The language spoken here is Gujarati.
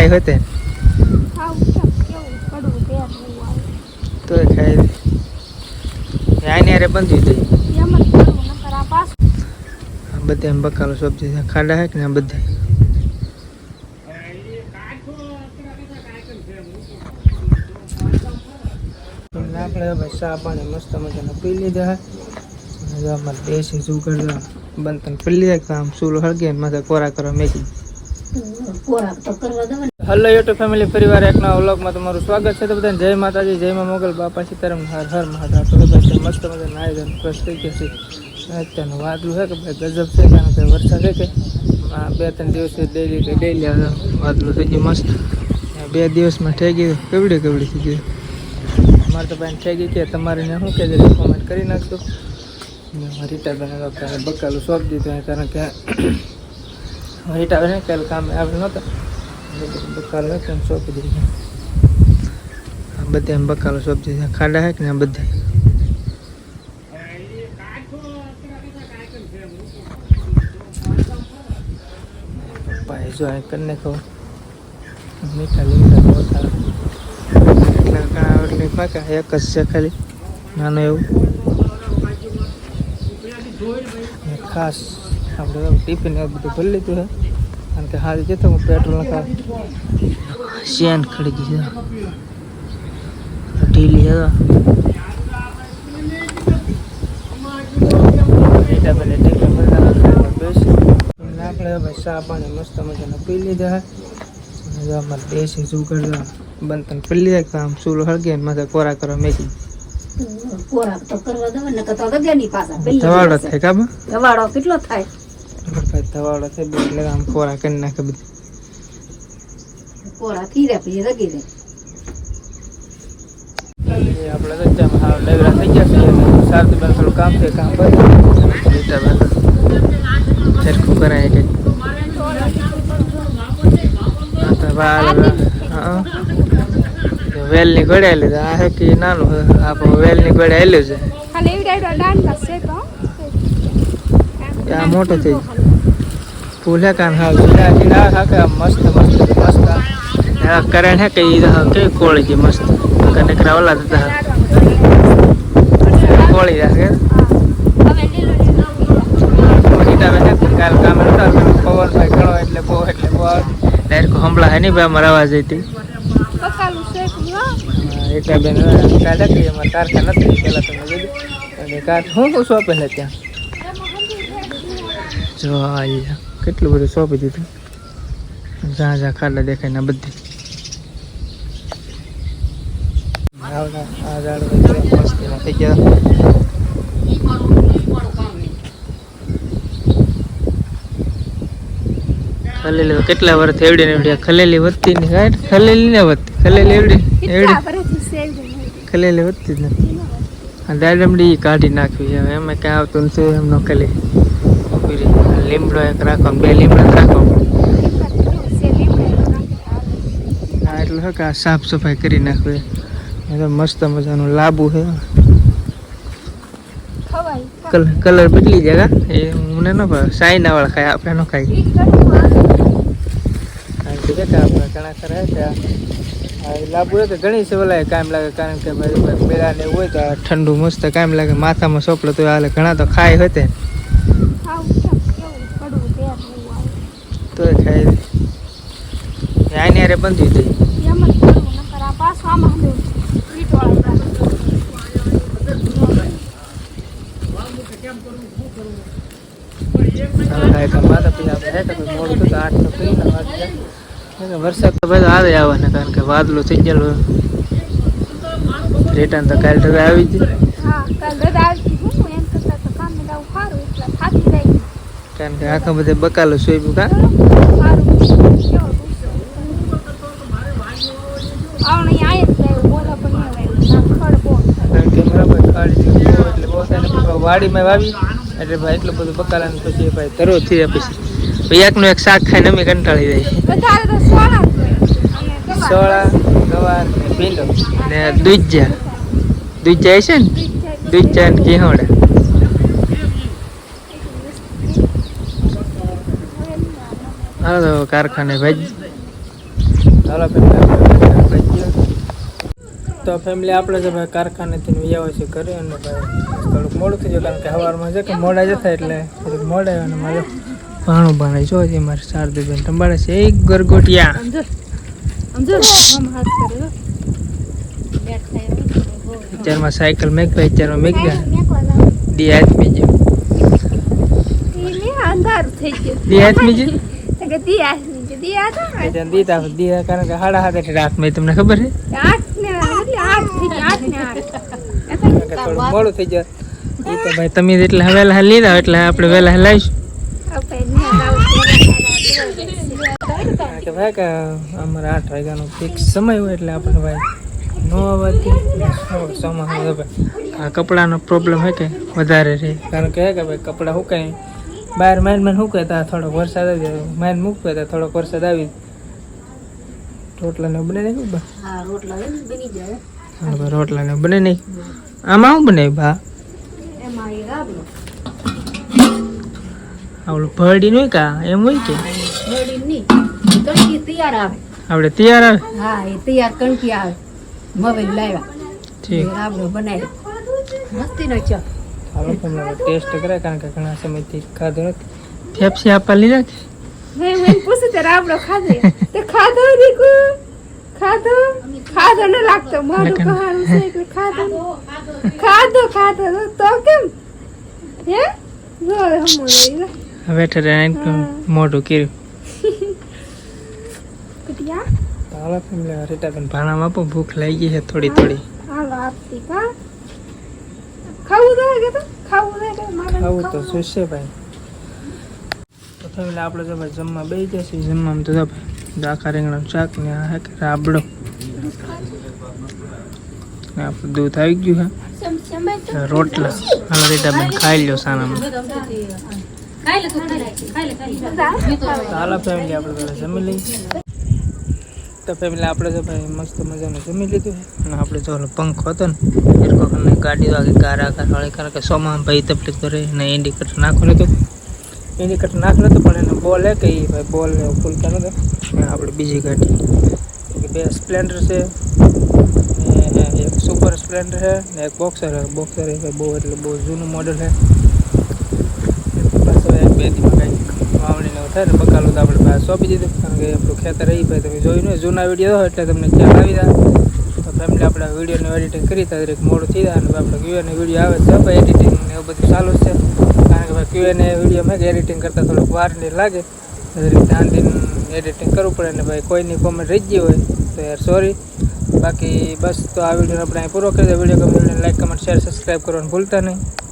ખાઈ હોતે તો ખાઈ આની અરે બંધ થઈ બધે એમ બકાલો સબ્જી છે ખાડા હે કે ને બધે આપણે હવે ચા પાણી મસ્ત મજાનો પી લીધા હે અમારે દેશી સુગર બનતન પી લીધા આમ ચૂલો હળગે માથે કોરા કરવા મેકી હેલો યુટ્યુબ ફેમિલી પરિવાર એક નવા વ્લોગમાં તમારું સ્વાગત છે તો બધાને જય માતાજી જય માં મોગલ બાપા સીતારામ હર હર મહાદેવ તો બધા મસ્ત મજાના આયોજન ફ્રેશ થઈ ગયા છે અત્યારનું વાદળું છે કે ભાઈ ગજબ છે કારણ કે વરસાદ છે કે 2-3 દિવસથી ડેલી વાદળું થઈ ગયું મસ્ત 2 દિવસમાં થઈ ગયું કેવડી થઈ ગયું અમારે તો ભાઈ થઈ ગઈ કે તમારે ને શું કે કોમેન્ટ કરી નાખજો રીટાબેન બકાલું સોંપ દીધું કારણ કે રીટાબેન કાલે કામે આવ્યું નહોતા બકાલો હે કેમ સોંપી દીધું બધે એમ બકાલો સોંપી દીધા ખાડા હે કે ને બધે ભાઈ જો આ કરીને કહો મીઠા લીમડા ઓછા એટલે પાકા એક જ છે ખાલી નાનું એવું ખાસ આપણે ટિફિન એવું બધું ભરી લીધું છે કારણ કે હાલ જતો હું પેટ્રોલ નખાવ શેન ખડી ગઈ છે ઢીલી છે આપણે હવે ચા પાણી મસ્ત મજાનો પી લીધા હે અમારે દેશી સુગર બનતન પી લીધા આમ ચૂલો હળગે માથે કોરા કરવા મેકી કોરા તો કરવા દો ને તો ગગની પાછા પેલી ધવાડો થાય કાબા ધવાડો કેટલો થાય ધવાડો થાય એટલે આમ કોરા કરી નાખે બધું કોરા થીરે પછી રગી દે આપણે રજામાં હાવ લેવરા થઈ ગયા છે સારથી બેન થોડું કામ છે કામ પર રીટા બેન સરખું કરાય કે વેલ ની ગોળે લીધા આ હે કે નાનું આપણું વેલ ની ગોળે આવેલું છે આ મોટો થઈ ફૂલ હે કાન હાવ જીડા હા મસ્ત કરણ હે કે કે કોળી છે મસ્ત કનેકરા ઓલા હતા કોળી રાખે કાલ કામ નતા પવન ભાઈ ઘણો એટલે બહુ ડાયરેક્ટ હમણાં હે નહીં ભાઈ અમારા અવાજ હતી એટલે બેન કાઢા કે અમારે કારખાના નથી પેલા તમે જોયું અને હું સોંપે ને ત્યાં જો કેટલું બધું સોંપી દીધું જ્યાં ખાડા દેખાય ને બધી આ ઝાડ મસ્તીમાં થઈ ગયા ખલેલી કેટલા વર્ષ એવડી ને એવડી ખલેલી વધતી ને કાંઈ ખલેલી ને વધતી ખલેલી એવડી ખલેલી વધતી જ નથી આ દાડમડી કાઢી નાખવી હવે એમાં કાંઈ આવતું નથી એમ નો ખલી લીમડો એક રાખો 2 લીમડા રાખો હા એટલે શું કે આ સાફ સફાઈ કરી નાખવી મસ્ત મજાનું લાંબુ છે કલર બદલી જાય એ મને ન ભાવે સાઈના વાળા ખાય આપણે ન ખાઈ આપણે ઘણા ખરા છે લાંબુ હોય તો ઘણી સેવલાય કામ લાગે કારણ કે ભાઈ બેડા ને હોય તો ઠંડુ મસ્ત કામ લાગે માથામાં સોપડે તો હાલે ઘણા તો ખાય હોય તો ખાઈ આની અરે બંધ થઈ વરસાદ તો બધો આવે આવવાના કારણ કે વાદળું થઈ ગયેલું રિટર્ન તો કાલે તો આવી જ કારણ કે આખા બધે બકાલો સોઈપું કા વાડીમાં વાવી એટલે ભાઈ એટલું બધું બકાલાનું પછી ભાઈ તરો થઈ જાય પછી એકનું એક શાક ખાઈને અમે કંટાળી જાય સોળા ગવાર ને ભીંડો ને દૂધજા છે ને દૂધજા ને ઘીહોડા હાલો કારખાને ભાઈ ચાલો ફેમિલી તો ફેમિલી આપણે તો ભાઈ કારખાનેથી આવ્યા છે ઘરે અને ભાઈ થોડુંક મોડું થઈ ગયું કારણ કે સવારમાં છે કે મોડા જતા એટલે થોડુંક મોડા આવ્યા અને મારે ભાણું બનાવી જો છે મારે શારદીબેન ટંબાડે છે એક ગરગોટિયા અત્યારમાં સાયકલ મેક ભાઈ અત્યારમાં મેક ગયા દી આદમી જેમ દી આદમી જેમ દીધા કારણ કે 8:30 રાત મેં તમને ખબર છે થોડું મોડું થઈ જાય એ તો ભાઈ તમે જેટલા વહેલા લીધા એટલે આપણે વહેલા લાવીશું કે ભાઈ કે અમારે 8 વાગ્યાનો ફિક્સ સમય હોય એટલે આપણે ભાઈ 9 વાગ્યે સમય હોય ભાઈ આ કપડાનો પ્રોબ્લેમ હોય કે વધારે રહે કારણ કે ભાઈ કપડાં સુકાય બહાર માઇન સુકાય ત્યાં થોડોક વરસાદ આવી જાય માઇન મૂકવે ત્યાં થોડોક વરસાદ આવી રોટલા ને બને નહીં રોટલા ને બને નહીં આમાં શું બનાવ્યું ભા આવડું ભરડી નહીં કા એમ હોય કે કણકી તૈયાર આવે આપણે તૈયાર આવે હા એ તૈયાર કણકી આવે મવેલ લાવ્યા ઠીક રાબડો બનાવ્યો મસ્તી નો ચા હાલો તમને ટેસ્ટ કરે કારણ કે ઘણા સમયથી ખાધું નથી ફેફસી આપવા લીધા કે મેં પૂછ્યું તે રાબડો ખાધો તે ખાધો દીકુ ખાધો ન લાગતો મોઢું કહારું છે એટલે ખાધો તો કેમ હે જો હમો લઈ બેઠે રહીને મોઢું કર્યું કટિયા હાલો ફેમિલી રીટાબેન ભાણામાં પણ ભૂખ લાગી ગઈ છે થોડી હાલો આપતી કા ખાવું દે કે મારે ખાવું તો જોશે ભાઈ તો ફેમિલી આપણે જો ભાઈ જમવા બેસી જશે જમવામાં તો ભાઈ આખા રીંગણાનું શાક ને આ હે કે રાબડો ને આપણું દૂધ આવી ગયું છે રોટલા હાલો રીટાબેન ખાઈ લ્યો સાનામાં હાલો ફેમિલી આપણે પહેલાં જમી લઈએ તો ફેમિલી આપણે તો ભાઈ મસ્ત મજાનું જમી લીધું અને આપણે જો પંખો હતો ને એરકોને ગાડી વાગે ગારા હળી કારણ કે સોમાં ભાઈ તકલીફ તો રહે ને ઇન્ડિકેટર નાખવું નહોતું પણ એને બોલ હે કે ભાઈ બોલ ને ખુલતા નહોતો આપણે બીજી ગાડી બે સ્પ્લેન્ડર છે ને એક સુપર સ્પ્લેન્ડર છે ને એક બોક્સર છે બોક્સર એ બહુ એટલે બહુ જૂનું મોડલ છે પાછો એક બે દીમાં કાંઈક વાવણીને એવું થાય ને બકાલું તો આપણે પાસે સોંપી દીધું કારણ કે આપણું ખેતર રહી ભાઈ તમે જોયું ને જૂના વિડીયો એટલે તમને ખ્યાલ આવી જાય તો ફેમિલી આપણે વિડીયોનું એડિટિંગ કરી ત્યાં એક મોડું થઈ જાય અને આપણે ક્યુએને વિડીયો આવે છે ભાઈ એડિટિંગ ને એવું બધું ચાલુ જ છે કારણ કે ભાઈ ક્યુએને વિડીયો મેં એડિટિંગ કરતાં થોડુંક વાર ને લાગે ધ્યાન દઈને એડિટિંગ કરવું પડે ને ભાઈ કોઈની કોમેન્ટ રહી ગઈ હોય તો યાર સોરી બાકી બસ તો આ વિડીયો આપણે અહીં પૂરો કરી દે વિડીયો ગમે લાઈક કમેન્ટ શેર સબસ્ક્રાઈબ કરવાનું ભૂલતા નહીં